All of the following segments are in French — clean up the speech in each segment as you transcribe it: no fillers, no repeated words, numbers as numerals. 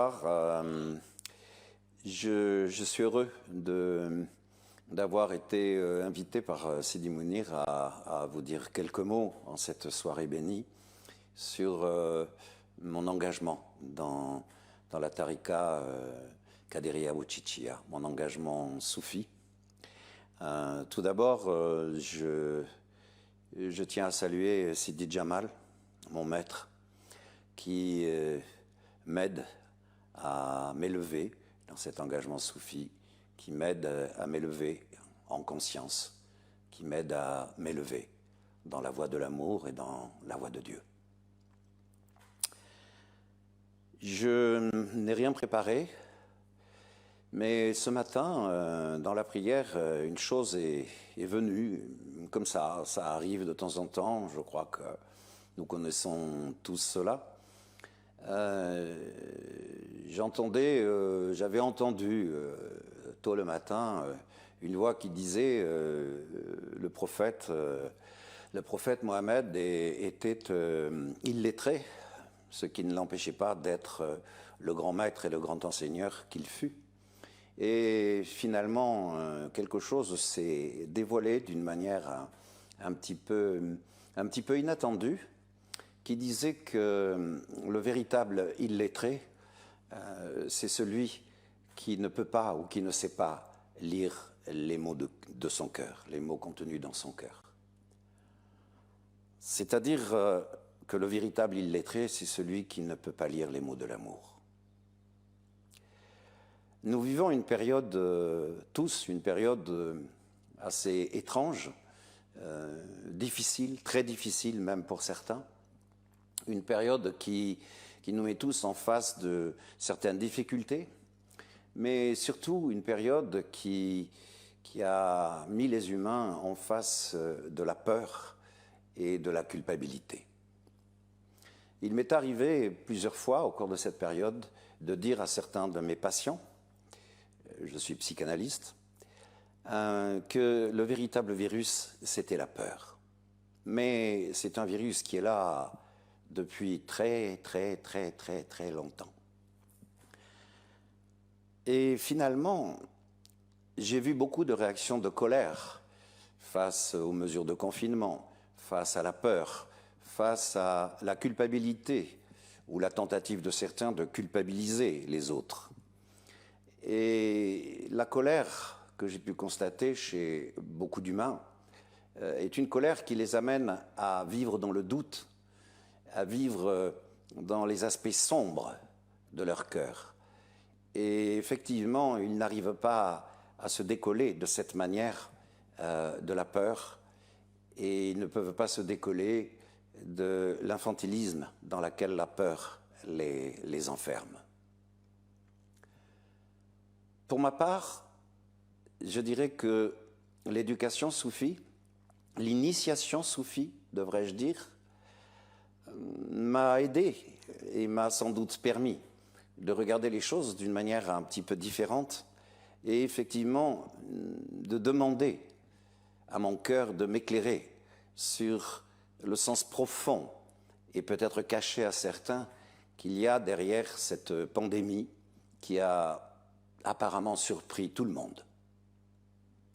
bonsoir. Je suis heureux d'avoir été invité par Sidi Mounir à vous dire quelques mots en cette soirée bénie sur mon engagement dans la tariqa Qadiriyya Bouchichia, mon engagement soufi. Tout d'abord, je tiens à saluer Sidi Jamal, mon maître, qui m'aide à m'élever dans cet engagement soufi, qui m'aide à m'élever en conscience, qui m'aide à m'élever dans la voie de l'amour et dans la voie de Dieu. Je n'ai rien préparé, mais ce matin, dans la prière, une chose est venue, comme ça arrive de temps en temps, je crois que nous connaissons tous cela. J'avais entendu tôt le matin une voix qui disait le prophète Mohammed était illettré, ce qui ne l'empêchait pas d'être le grand maître et le grand enseigneur qu'il fut. Et finalement, quelque chose s'est dévoilé d'une manière un petit peu inattendue, qui disait que le véritable illettré, c'est celui qui ne peut pas ou qui ne sait pas lire les mots de son cœur, les mots contenus dans son cœur. C'est-à-dire que le véritable illettré, c'est celui qui ne peut pas lire les mots de l'amour. Nous vivons une période, tous, une période assez étrange, difficile, très difficile même pour certains. Une période qui nous met tous en face de certaines difficultés, mais surtout une période qui a mis les humains en face de la peur et de la culpabilité. Il m'est arrivé plusieurs fois au cours de cette période de dire à certains de mes patients, je suis psychanalyste, que le véritable virus, c'était la peur. Mais c'est un virus qui est là depuis très longtemps. Et finalement, j'ai vu beaucoup de réactions de colère face aux mesures de confinement, face à la peur, face à la culpabilité ou la tentative de certains de culpabiliser les autres. Et la colère que j'ai pu constater chez beaucoup d'humains est une colère qui les amène à vivre dans le doute, à vivre dans les aspects sombres de leur cœur. Et effectivement, ils n'arrivent pas à se décoller de cette manière de la peur, et ils ne peuvent pas se décoller de l'infantilisme dans lequel la peur les enferme. Pour ma part, je dirais que l'éducation soufie, l'initiation soufie, devrais-je dire, m'a aidé et m'a sans doute permis de regarder les choses d'une manière un petit peu différente et effectivement de demander à mon cœur de m'éclairer sur le sens profond et peut-être caché à certains qu'il y a derrière cette pandémie qui a apparemment surpris tout le monde,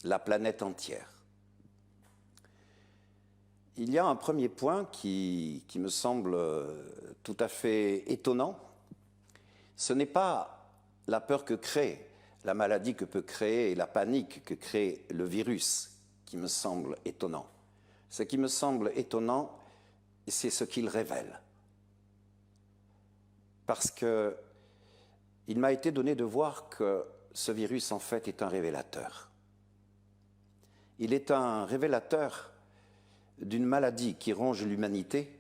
la planète entière. Il y a un premier point qui me semble tout à fait étonnant. Ce n'est pas la peur que crée la maladie que peut créer et la panique que crée le virus qui me semble étonnant. Ce qui me semble étonnant, c'est ce qu'il révèle. Parce que il m'a été donné de voir que ce virus, en fait, est un révélateur. Il est un révélateur d'une maladie qui ronge l'humanité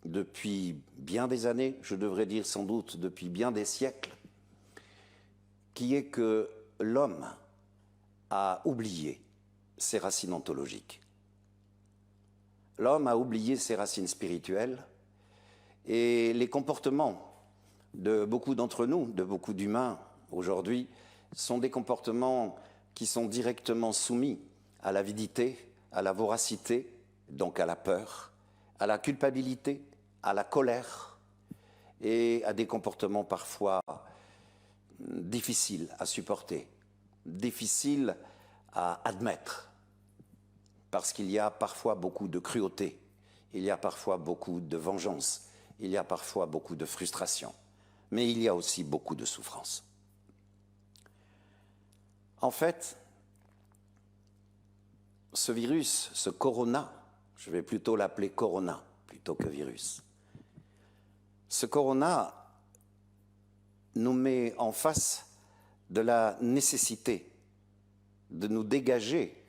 depuis bien des années, je devrais dire sans doute depuis bien des siècles, qui est que l'homme a oublié ses racines ontologiques. L'homme a oublié ses racines spirituelles et les comportements de beaucoup d'entre nous, de beaucoup d'humains aujourd'hui, sont des comportements qui sont directement soumis à l'avidité, à la voracité, donc à la peur, à la culpabilité, à la colère et à des comportements parfois difficile à supporter, difficile à admettre, parce qu'il y a parfois beaucoup de cruauté, il y a parfois beaucoup de vengeance, il y a parfois beaucoup de frustration, mais il y a aussi beaucoup de souffrance. En fait, ce virus, ce corona, je vais plutôt l'appeler corona plutôt que virus, ce corona nous met en face de la nécessité de nous dégager,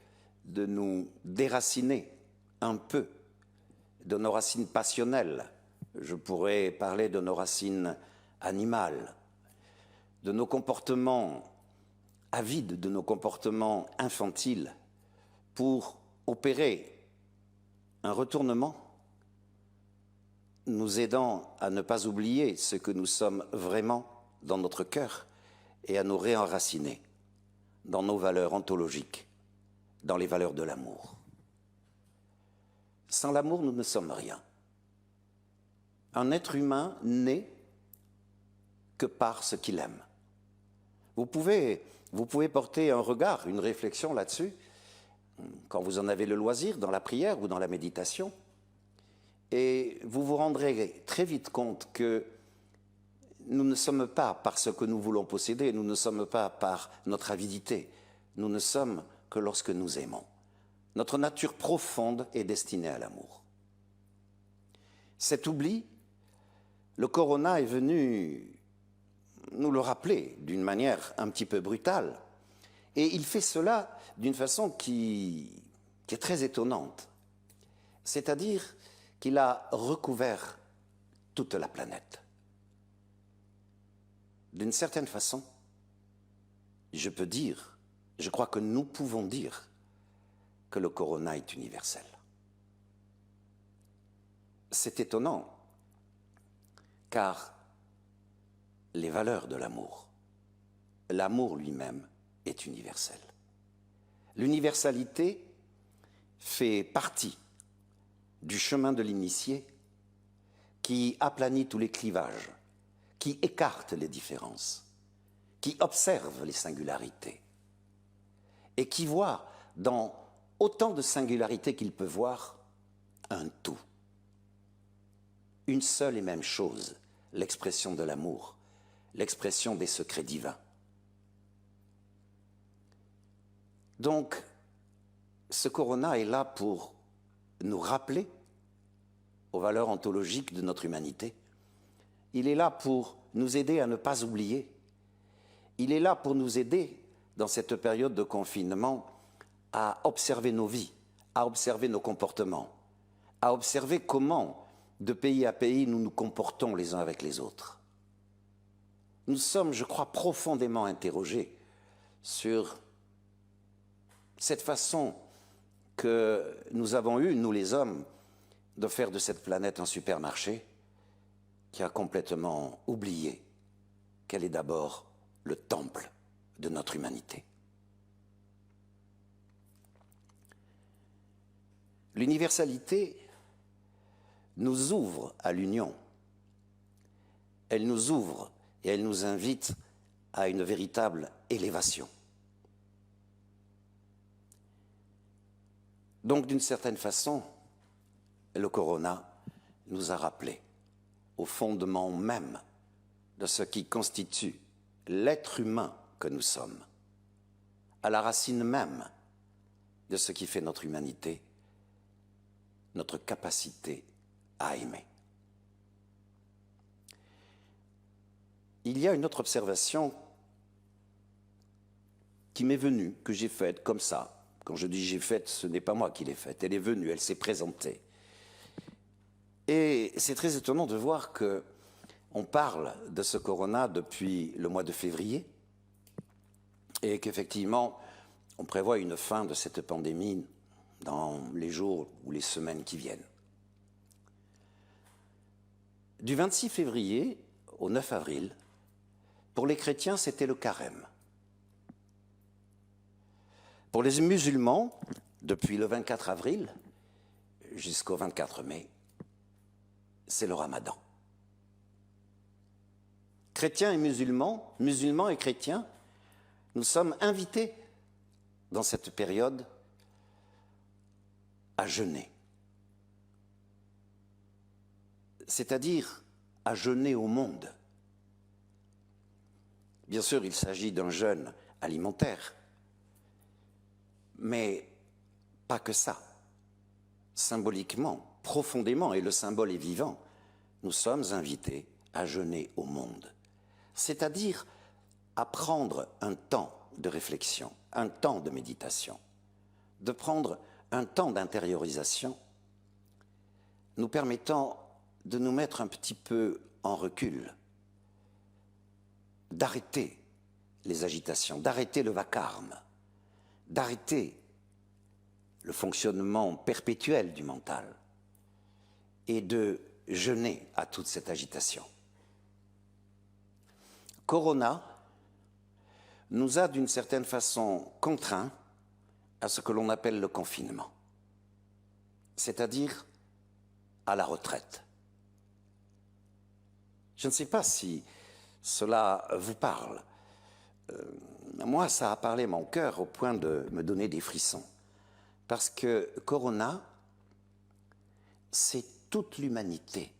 de nous déraciner un peu de nos racines passionnelles. Je pourrais parler de nos racines animales, de nos comportements avides, de nos comportements infantiles, pour opérer un retournement, nous aidant à ne pas oublier ce que nous sommes vraiment dans notre cœur et à nous réenraciner dans nos valeurs ontologiques, dans les valeurs de l'amour. Sans l'amour, nous ne sommes rien. Un être humain n'est que par ce qu'il aime. Vous pouvez porter un regard, une réflexion là-dessus, quand vous en avez le loisir, dans la prière ou dans la méditation, et vous vous rendrez très vite compte que nous ne sommes pas par ce que nous voulons posséder, nous ne sommes pas par notre avidité, nous ne sommes que lorsque nous aimons. Notre nature profonde est destinée à l'amour. Cet oubli, le corona est venu nous le rappeler d'une manière un petit peu brutale, et il fait cela d'une façon qui est très étonnante, c'est-à-dire qu'il a recouvert toute la planète. D'une certaine façon, je peux dire, je crois que nous pouvons dire que le corona est universel. C'est étonnant, car les valeurs de l'amour, l'amour lui-même est universel. L'universalité fait partie du chemin de l'initié qui aplanit tous les clivages, qui écarte les différences, qui observe les singularités et qui voit dans autant de singularités qu'il peut voir un tout. Une seule et même chose, l'expression de l'amour, l'expression des secrets divins. Donc, ce corona est là pour nous rappeler aux valeurs ontologiques de notre humanité. Il est là pour nous aider à ne pas oublier. Il est là pour nous aider, dans cette période de confinement, à observer nos vies, à observer nos comportements, à observer comment, de pays à pays, nous nous comportons les uns avec les autres. Nous sommes, je crois, profondément interrogés sur cette façon que nous avons eue, nous les hommes, de faire de cette planète un supermarché qui a complètement oublié qu'elle est d'abord le temple de notre humanité. L'universalité nous ouvre à l'union. Elle nous ouvre et elle nous invite à une véritable élévation. Donc, d'une certaine façon, le corona nous a rappelé au fondement même de ce qui constitue l'être humain que nous sommes, à la racine même de ce qui fait notre humanité, notre capacité à aimer. Il y a une autre observation qui m'est venue, que j'ai faite comme ça. Quand je dis j'ai faite, ce n'est pas moi qui l'ai faite, elle est venue, elle s'est présentée. Et c'est très étonnant de voir qu'on parle de ce corona depuis le mois de février et qu'effectivement, on prévoit une fin de cette pandémie dans les jours ou les semaines qui viennent. Du 26 février au 9 avril, pour les chrétiens, c'était le carême. Pour les musulmans, depuis le 24 avril jusqu'au 24 mai, c'est le ramadan. chrétiens et musulmans, musulmans et chrétiens, nous sommes invités dans cette période à jeûner. C'est-à-dire à jeûner au monde. Bien sûr, il s'agit d'un jeûne alimentaire, mais pas que ça. Symboliquement, profondément, et le symbole est vivant, nous sommes invités à jeûner au monde. C'est-à-dire à prendre un temps de réflexion, un temps de méditation, de prendre un temps d'intériorisation, nous permettant de nous mettre un petit peu en recul, d'arrêter les agitations, d'arrêter le vacarme, d'arrêter le fonctionnement perpétuel du mental et de jeûner à toute cette agitation. Corona nous a d'une certaine façon contraints à ce que l'on appelle le confinement, c'est-à-dire à la retraite. Je ne sais pas si cela vous parle. Moi, ça a parlé mon cœur au point de me donner des frissons. Parce que Corona, c'est toute l'humanité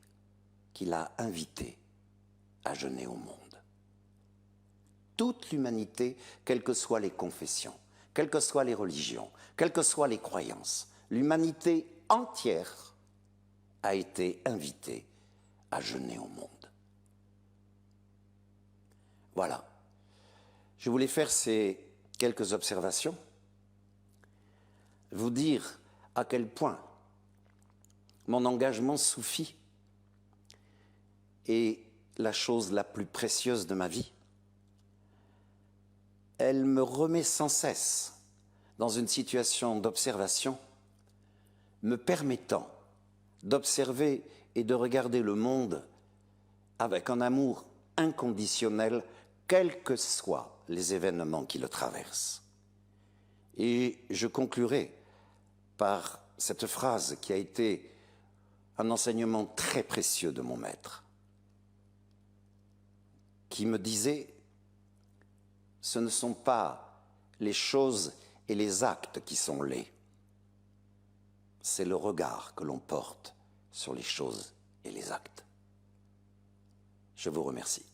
qui l'a invité à jeûner au monde. Toute l'humanité, quelles que soient les confessions, quelles que soient les religions, quelles que soient les croyances, l'humanité entière a été invitée à jeûner au monde. Voilà. Je voulais faire ces quelques observations, vous dire à quel point mon engagement soufi est la chose la plus précieuse de ma vie. Elle me remet sans cesse dans une situation d'observation, me permettant d'observer et de regarder le monde avec un amour inconditionnel, quels que soient les événements qui le traversent. Et je conclurai par cette phrase qui a été un enseignement très précieux de mon maître, qui me disait « Ce ne sont pas les choses et les actes qui sont laids, c'est le regard que l'on porte sur les choses et les actes. » Je vous remercie.